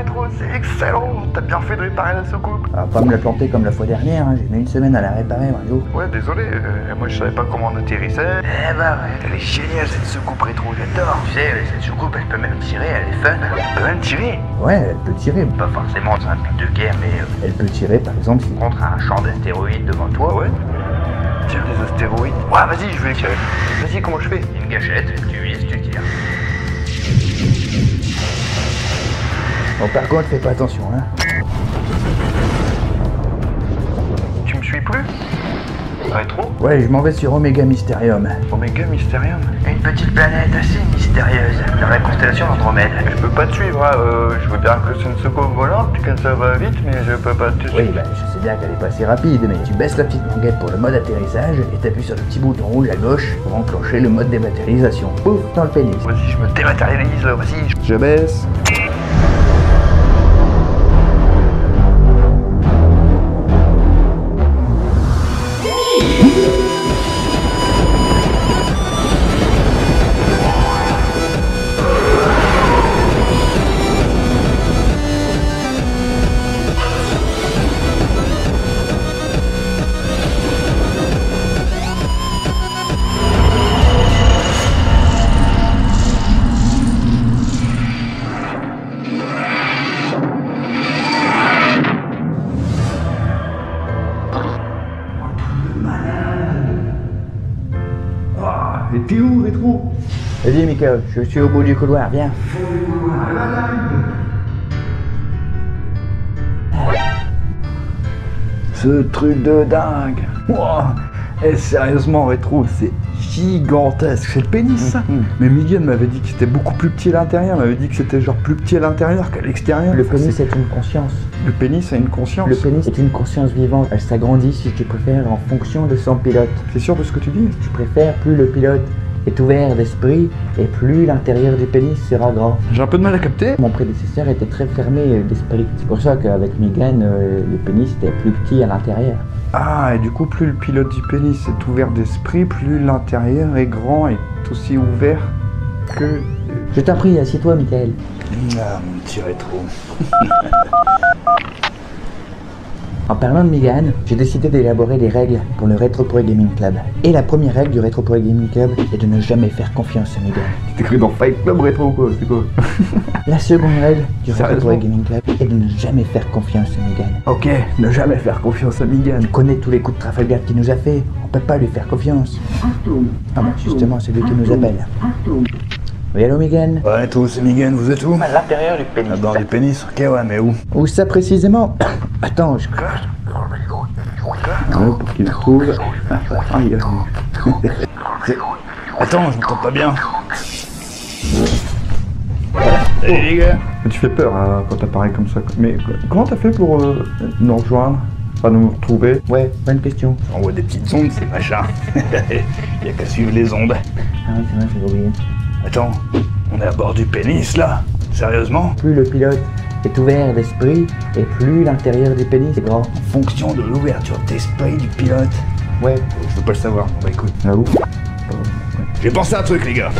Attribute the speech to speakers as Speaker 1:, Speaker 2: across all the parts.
Speaker 1: rétro, c'est excellent. T'as bien fait de réparer la soucoupe.
Speaker 2: Ah, pas me la planter comme la fois dernière, hein. J'ai mis une semaine à la réparer, Mario.
Speaker 1: Ouais, désolé, moi je savais pas comment on atterrissait.
Speaker 3: Eh bah ouais, elle est géniale cette soucoupe rétro, j'adore. Tu sais, cette soucoupe elle peut même tirer, elle est fun. Elle peut même tirer.
Speaker 2: Ouais, elle peut tirer.
Speaker 3: Pas forcément dans un but de guerre, mais
Speaker 2: Elle peut tirer, par exemple, si...
Speaker 3: contre un champ d'astéroïdes devant toi, ouais.
Speaker 1: Tire des astéroïdes. Ouais, vas-y, je vais tirer. Vas-y, comment je fais?
Speaker 3: Une gâchette, tu vises, tu tires.
Speaker 2: Bon, par contre, fais pas attention, hein.
Speaker 1: Tu me suis plus? Rétro?
Speaker 2: Ouais, je m'en vais sur Omega Mysterium.
Speaker 1: Omega Mysterium?
Speaker 3: Une petite planète assez mystérieuse, dans la constellation d'Andromède.
Speaker 1: Je peux pas te suivre, hein. Je veux bien que c'est une soucoupe volante, que ça va vite, mais je peux pas te suivre.
Speaker 2: Oui, bah, je sais bien qu'elle est pas si rapide, mais tu baisses la petite manguette pour le mode atterrissage et t'appuies sur le petit bouton rouge à gauche pour enclencher le mode dématérialisation. Pouf, dans le pénis.
Speaker 1: Vas-y, je me dématérialise là, vas-y. Je baisse.
Speaker 2: Et t'es où, Rétro? Vas-y, Michael, je suis au bout du couloir, viens. Ce truc de dingue. Wow. Eh, sérieusement, Rétro, c'est gigantesque. C'est le pénis, ça. Mais Miguel m'avait dit que c'était beaucoup plus petit à l'intérieur. Il m'avait dit que c'était genre plus petit à l'intérieur qu'à l'extérieur.
Speaker 4: Le pénis est une conscience.
Speaker 1: Le pénis a une conscience.
Speaker 4: Le pénis est une conscience vivante. Elle s'agrandit, si tu préfères, en fonction de son pilote.
Speaker 1: T'es sûr de ce que tu dis?
Speaker 4: Je préfère, plus le pilote est ouvert d'esprit et plus l'intérieur du pénis sera grand.
Speaker 1: J'ai un peu de mal à capter.
Speaker 4: Mon prédécesseur était très fermé d'esprit. C'est pour ça qu'avec Megan, le pénis était plus petit à l'intérieur.
Speaker 1: Ah, et du coup, plus le pilote du pénis est ouvert d'esprit, plus l'intérieur est grand et aussi ouvert que...
Speaker 4: Je t'en prie, assieds-toi, Michael.
Speaker 2: Ah, mon petit Rétro.
Speaker 4: En parlant de Megan, j'ai décidé d'élaborer des règles pour le Retro Pro Gaming Club. Et la première règle du Retro Pro Gaming Club est de ne jamais faire confiance à Megan.
Speaker 1: C'est écrit dans Fight Club Rétro ou quoi? C'est quoi?
Speaker 4: La seconde règle du Retro Pro
Speaker 1: Sérieusement?
Speaker 4: Gaming Club est de ne jamais faire confiance à Megan.
Speaker 2: Ok, ne jamais faire confiance à Miguel.
Speaker 4: On connaît tous les coups de Trafalgar qu'il nous a fait, on peut pas lui faire confiance. Ah bon, justement, c'est lui qui nous appelle. Oui, allô, Megan?
Speaker 2: Ouais, Rétro, c'est Miguel, vous êtes où?
Speaker 3: À l'intérieur du pénis.
Speaker 2: Ah, dans les pénis, ok, ouais, mais où?
Speaker 4: Où ça précisément? Attends, je...
Speaker 2: Ouais, pour qu'il trouve. Aïe, aïe. Attends, je m'entends pas bien. Salut les gars.
Speaker 1: Tu fais peur hein, quand t'apparais comme ça. Mais comment t'as fait pour nous rejoindre? Pas nous retrouver?
Speaker 4: Ouais, bonne question.
Speaker 2: On voit des petites ondes, c'est machin. Y a qu'à suivre les ondes.
Speaker 4: Ah oui, c'est vrai, j'ai oublié.
Speaker 2: Attends, on est à bord du pénis là? Sérieusement?
Speaker 4: Plus le pilote est ouvert d'esprit et plus l'intérieur du pénis est grand.
Speaker 2: En fonction de l'ouverture d'esprit du pilote.
Speaker 4: Ouais.
Speaker 2: Je veux pas le savoir. Bon bah écoute.
Speaker 4: Ah où?
Speaker 2: J'ai pensé à un truc les gars.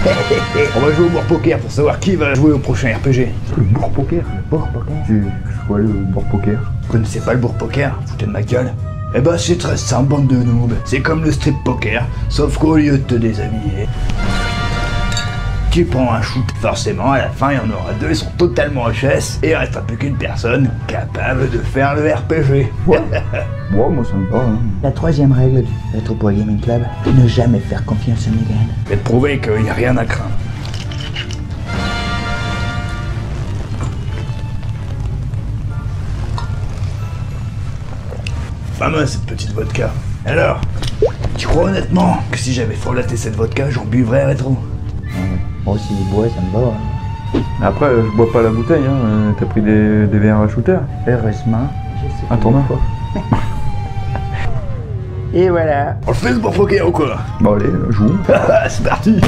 Speaker 2: On va jouer au board poker pour savoir qui va jouer au prochain RPG.
Speaker 1: Le bourg poker?
Speaker 4: Le bourg poker?
Speaker 1: C'est quoi le bourg poker?
Speaker 2: Vous connaissez pas le board poker? Foutez de ma gueule. Eh ben c'est très simple, bande de noobs. C'est comme le strip poker, sauf qu'au lieu de te déshabiller, tu prends un shoot. Forcément, à la fin, il y en aura deux, ils sont totalement HS, et il restera plus qu'une personne capable de faire le RPG.
Speaker 1: Ouais, moi ça me va. Hein.
Speaker 4: La troisième règle du Retro Pro Gaming Club est ne jamais faire confiance à Megan.
Speaker 2: Je vais te prouver qu'il n'y a rien à craindre. Fameuse cette petite vodka. Alors, tu crois honnêtement que si j'avais frelaté cette vodka, j'en buvrais Rétro?
Speaker 4: Moi aussi, il boit, ça me va. Hein.
Speaker 1: Après, je bois pas la bouteille, hein. T'as pris des verres à shooter?
Speaker 4: Heureusement, je sais
Speaker 1: Un tournoi quoi.
Speaker 4: Et voilà.
Speaker 2: On le fait ce bourg poker ou quoi?
Speaker 1: Bon allez, joue.
Speaker 2: C'est parti.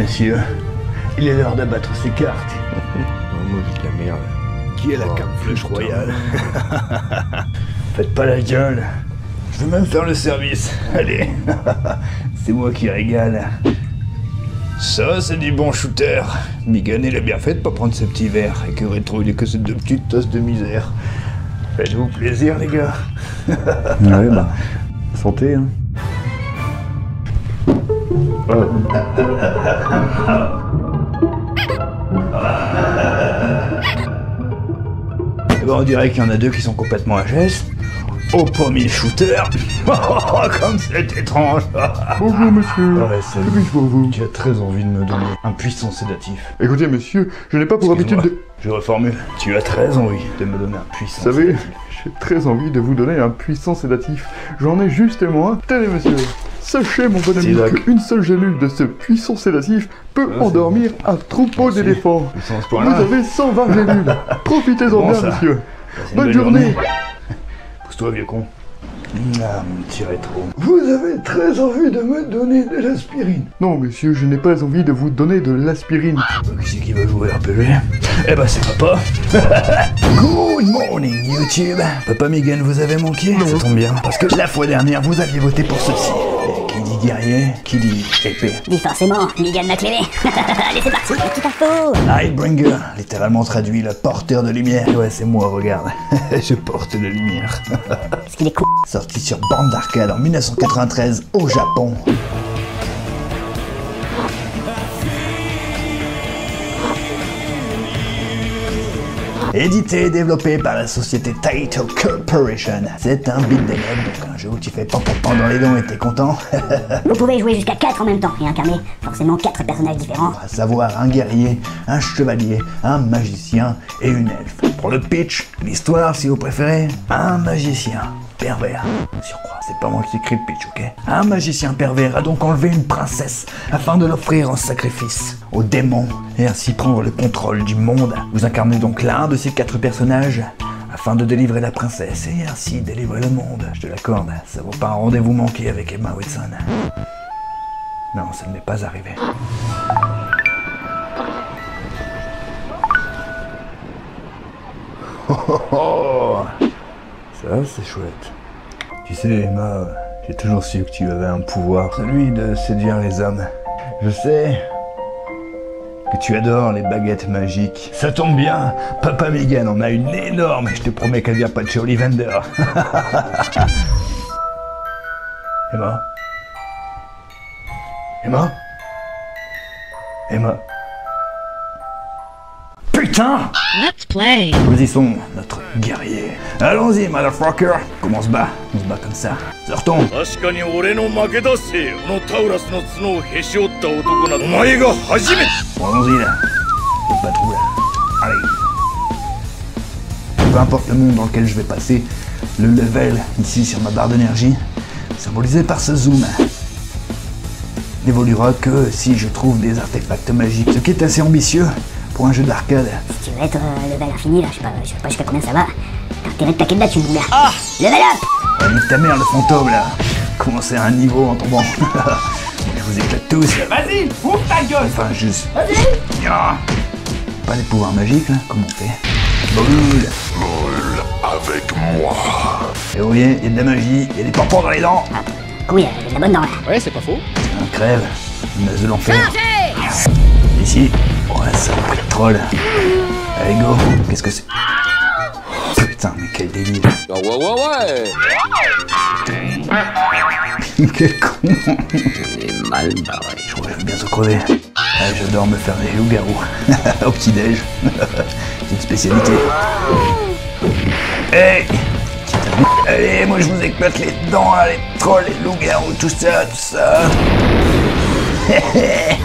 Speaker 2: messieurs. Il est l'heure d'abattre ses cartes.
Speaker 1: Moi, j'ai de la merde.
Speaker 2: Qui est la carte flèche royale? Faites pas la gueule. Je veux même faire le service. Allez. C'est moi qui régale. Ça, c'est du bon shooter. Migan, il a bien fait de pas prendre ce petit verre. Et que Rétro, il est que ces deux petites tasses de misère. Faites-vous plaisir, les gars.
Speaker 1: Ouais, bah. Santé, hein.
Speaker 2: Eh ben, on dirait qu'il y en a deux qui sont complètement à geste. Au premier shooter. Comme c'est étrange.
Speaker 1: Bonjour, monsieur.
Speaker 2: Ouais, salut.
Speaker 1: Que puis-je pour vous?
Speaker 2: Tu as très envie de me donner un puissant sédatif.
Speaker 1: Écoutez, monsieur, je n'ai pas pour habitude de...
Speaker 2: Je reformule. Tu as très envie de me donner un puissant
Speaker 1: Vous savez,
Speaker 2: sédatif.
Speaker 1: j'ai très envie de vous donner un puissant sédatif. J'en ai justement un. Tenez, monsieur. Sachez, mon bon ami,
Speaker 2: Sidac.
Speaker 1: qu'une seule gélule de ce puissant sédatif peut
Speaker 2: Ah,
Speaker 1: endormir un troupeau
Speaker 2: Merci.
Speaker 1: d'éléphants.
Speaker 2: Puissant à ce
Speaker 1: Vous
Speaker 2: point-là.
Speaker 1: avez 120 gélules. Profitez-en
Speaker 2: Bon,
Speaker 1: bien,
Speaker 2: ça.
Speaker 1: monsieur.
Speaker 2: C'est une
Speaker 1: Bonne
Speaker 2: belle
Speaker 1: journée.
Speaker 2: Pousse-toi, vieux con. Ah, mon petit Rétro. Vous avez très envie de me donner de l'aspirine.
Speaker 1: Non, monsieur, je n'ai pas envie de vous donner de l'aspirine.
Speaker 2: Qui c'est qui va jouer RPG? Eh ben, c'est papa. Good morning, YouTube. Papa Migan, vous avez manqué? Ça tombe bien, parce que la fois dernière, vous aviez voté pour ceci. Et qui dit guerrier, qui dit épée.
Speaker 5: Oui, forcément, Migan m'a clé. Allez, c'est parti, petite info.
Speaker 2: Lightbringer, littéralement traduit le porteur de lumière. Ouais, c'est moi, regarde. Je porte la lumière.
Speaker 5: Parce qu'il est con.
Speaker 2: Sorti sur borne d'arcade en 1993 au Japon. Édité et développé par la société Taito Corporation. C'est un beat'em up, donc un jeu où tu fais pan dans les dents et t'es content.
Speaker 5: Vous pouvez jouer jusqu'à 4 en même temps et incarner forcément 4 personnages différents.
Speaker 2: À savoir un guerrier, un chevalier, un magicien et une elfe. Pour le pitch, l'histoire si vous préférez, un magicien pervers. Surcroît, c'est pas moi qui écris le pitch, ok? Un magicien pervers a donc enlevé une princesse afin de l'offrir en sacrifice aux démons et ainsi prendre le contrôle du monde. Vous incarnez donc l'un de ces 4 personnages afin de délivrer la princesse et ainsi délivrer le monde. Je te l'accorde, ça vaut pas un rendez-vous manqué avec Emma Watson. Non, ça ne m'est pas arrivé. Ça, c'est chouette. Tu sais, Emma, j'ai toujours su que tu avais un pouvoir, celui de séduire les hommes. Je sais que tu adores les baguettes magiques. Ça tombe bien, Papa Migan en a une énorme et je te promets qu'elle vient pas de chez Ollivander. Emma? Emma? Emma? Putain!
Speaker 6: Let's play.
Speaker 2: Choisissons notre guerrier. Allons-y, motherfucker! Comment on se bat? On se bat comme ça. Sortons!
Speaker 7: 確かに俺の負けだせこのタウラスの角をへし折った男などお前が初めて
Speaker 2: Bon, allons-y là. Pas trop là. Allez. Peu importe le monde dans lequel je vais passer, le level ici sur ma barre d'énergie, symbolisé par ce zoom, n'évoluera que si je trouve des artefacts magiques, ce qui est assez ambitieux pour un jeu d'arcade.
Speaker 5: Si tu veux être level infini, là, je sais pas jusqu'à combien ça va. T'as intérêt de taquer de là, tu me là. Ah! Level up!
Speaker 2: Ah, nique ta mère le fantôme là. Commencer à un niveau en tombant. Je vous éclate tous.
Speaker 7: Vas-y, ouvre ta gueule.
Speaker 2: Enfin, juste. Ah. Pas des pouvoirs magiques là, comment on fait? Boule.
Speaker 8: Avec moi.
Speaker 2: Et vous voyez, il y a de la magie, il y a des pampons dans les dents.
Speaker 5: Oui, il y a de la bonne dent là.
Speaker 7: Ouais, c'est pas faux.
Speaker 2: Un crève, une masse de l'enfer. Ici, ouais, ça a pris de troll. Allez, go, qu'est-ce que c'est? Putain, mais quel délire.
Speaker 8: Ouais.
Speaker 2: Quel con.
Speaker 8: est mal barré.
Speaker 2: Je crois que je vais bientôt crever. Ah, j'adore me faire des loups-garous. Au petit-déj. C'est une spécialité. Hey! Allez, moi je vous éclate les dents, là, les trolls, les loups-garous, tout ça, tout ça.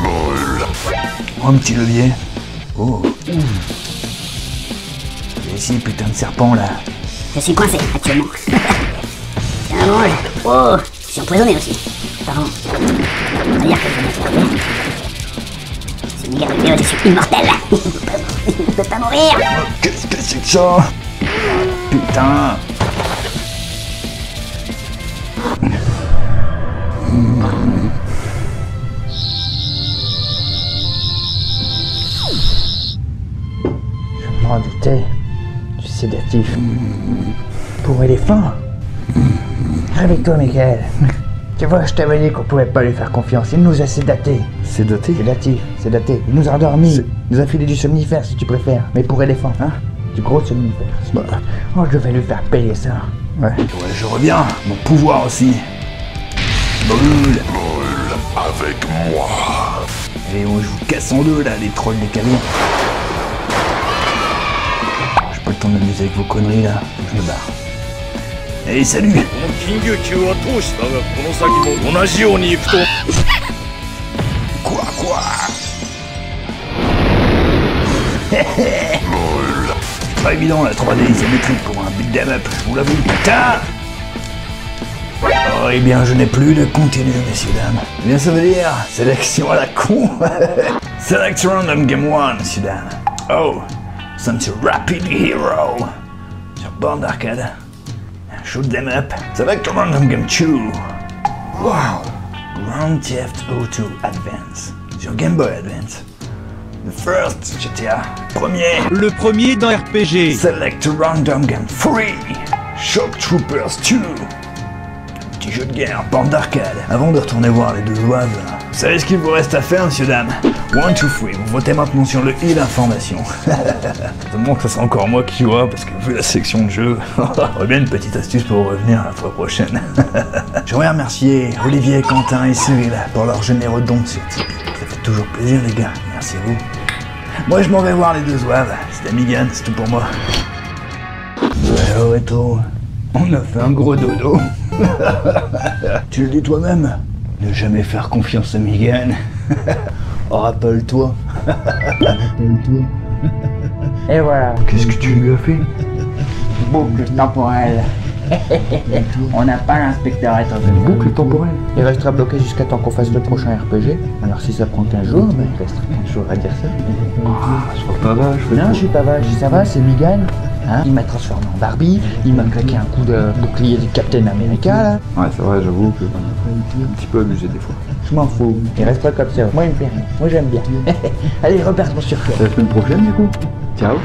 Speaker 2: Oh, un petit levier. Oh. Et ici, putain de serpent là.
Speaker 5: Je suis coincé actuellement. Tiens, mange. Oh! Je suis empoisonné aussi. Pardon. On va dire que je vais me trouver. C'est Miguel Vidéo, je suis immortel. Il ne peut pas mourir.
Speaker 2: Oh, qu'est-ce que c'est que ça? Putain.
Speaker 4: actif. Pour éléphant. Réveille-toi, Michael. Tu vois, je t'avais dit qu'on pouvait pas lui faire confiance. Il nous a sédatés.
Speaker 1: Sédaté?
Speaker 4: Sédaté. Il nous a endormis. Il nous a filé du somnifère, si tu préfères. Mais pour éléphant, hein? Du gros somnifère.
Speaker 1: Bah.
Speaker 4: Oh, je vais lui faire payer ça.
Speaker 1: Ouais.
Speaker 2: Ouais, je reviens. Mon pouvoir aussi. Brûle.
Speaker 8: Brûle avec moi.
Speaker 2: Et on, je vous casse en deux là, les trolls des camions. J'ai pas le temps de m'amuser avec vos conneries là. Je me barre. Allez, salut.
Speaker 7: この金魚球は通したがこの先も同じように行くと
Speaker 2: Quoi, quoi? C'est pas évident la 3D isométrique pour un beat'em up, je vous l'avoue. Putain! Oh, eh bien, je n'ai plus de continu, messieurs, dames. Eh bien, ça veut dire sélection à la con. Select Random Game 1, messieurs, dames. Oh, some Rapid Hero. Sur borne d'arcade. Shoot them up. Select Random Game 2. Wow. Grand Theft Auto Advance. Sur Game Boy Advance. The First GTA. Premier.
Speaker 6: Le premier dans RPG.
Speaker 2: Select Random Game 3. Shock Troopers 2. Petit jeu de guerre, bande d'arcade. Avant de retourner voir les deux oives, vous savez ce qu'il vous reste à faire, messieurs, dames? 1, 2, 3, vous votez maintenant sur le i d'information. Seulement que ça sera encore moi qui vois, parce que vu la section de jeu, j'aurais bien une petite astuce pour revenir la fois prochaine. J'aimerais remercier Olivier, Quentin et Cyril pour leur généreux don sur Tipeee. Ça fait toujours plaisir, les gars. Merci à vous. Moi, je m'en vais voir les deux oives. C'était Migan, c'est tout pour moi. Ouais, Rétro, on a fait un gros dodo. Tu le dis toi-même, ne jamais faire confiance à Migan. Oh, rappelle-toi. Rappelle-toi.
Speaker 4: Et voilà.
Speaker 1: Qu'est-ce que tu lui as fait?
Speaker 4: Boucle temporelle. On n'a pas l'inspecteur rétrograde.
Speaker 1: Boucle temporelle.
Speaker 4: Il restera bloqué jusqu'à temps qu'on fasse le prochain RPG. Alors si ça prend 15 jours, ben il restera 15 jours à dire ça.
Speaker 1: Sois pas vache.
Speaker 4: Non, je suis pas vache, ça va, c'est Migan. Hein, il m'a transformé en Barbie, il m'a claqué un coup de bouclier du Captain America là.
Speaker 1: Ouais, c'est vrai, j'avoue que un petit peu abusé des fois.
Speaker 4: Je m'en fous, il reste pas comme ça. Moi il me plaît rien, moi j'aime bien. Allez, repartons sur toi.
Speaker 1: C'est la semaine prochaine du coup. Ciao.